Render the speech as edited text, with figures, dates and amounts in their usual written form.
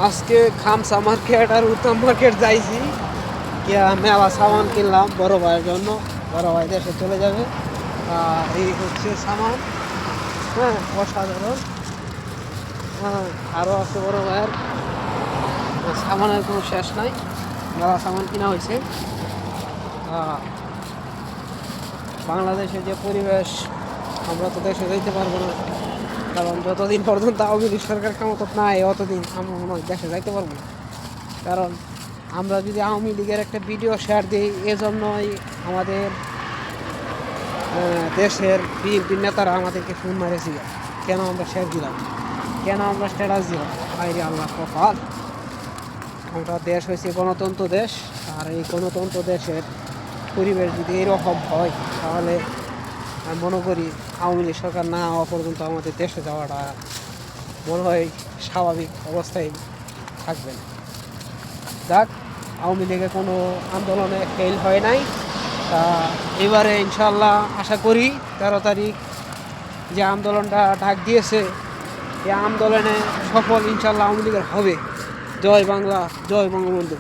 আজকে খামসা মার্কেট আর উত্তম মার্কেট যাইছি গিয়া মেলা সামান কিনলাম বড় ভাইয়ের জন্য। বড় ভাই দেশে চলে যাবে। এই হচ্ছে সামান, হ্যাঁ, অসাধারণ। হ্যাঁ, আরও আছে বড় ভাইয়ের সামানের কোনো শেষ নাই। মেলা সামান কিনা হয়েছে। বাংলাদেশের যে পরিবেশ, আমরা তো দেশে যেতে পারবো না, কারণ যতদিন পর্যন্ত আওয়ামী লীগ সরকার ক্ষমতা নাই অতদিন আমরা মনে হয় দেশে যাইতে পারবো না। কারণ আমরা যদি আওয়ামী লীগের একটা ভিডিও শেয়ার দিই, এজন্যই আমাদের দেশের বিএনপি নেতারা আমাদেরকে ফোন মারেছিল, কেন আমরা শেয়ার দিলাম, কেন আমরা স্ট্যাটাস দিলাম। বাইরে আল্লাহ কপাল, আমরা দেশ হয়েছে গণতন্ত্র দেশ। আর এই গণতন্ত্র দেশের পরিবেশ যদি এরকম হয়, তাহলে আমি মনে করি আওয়ামী লীগ সরকার না হওয়া পর্যন্ত আমাদের দেশে যাওয়াটা মনে হয় স্বাভাবিক অবস্থায় থাকবে না। যাক, আওয়ামী লীগের কোনো আন্দোলনে ফেল হয় নাই। তা এবারে ইনশাল্লাহ আশা করি 13 তারিখ যে আন্দোলনটা ডাক দিয়েছে, এই আন্দোলনে সফল ইনশাল্লাহ আওয়ামী লীগের হবে। জয় বাংলা, জয় বঙ্গবন্ধু।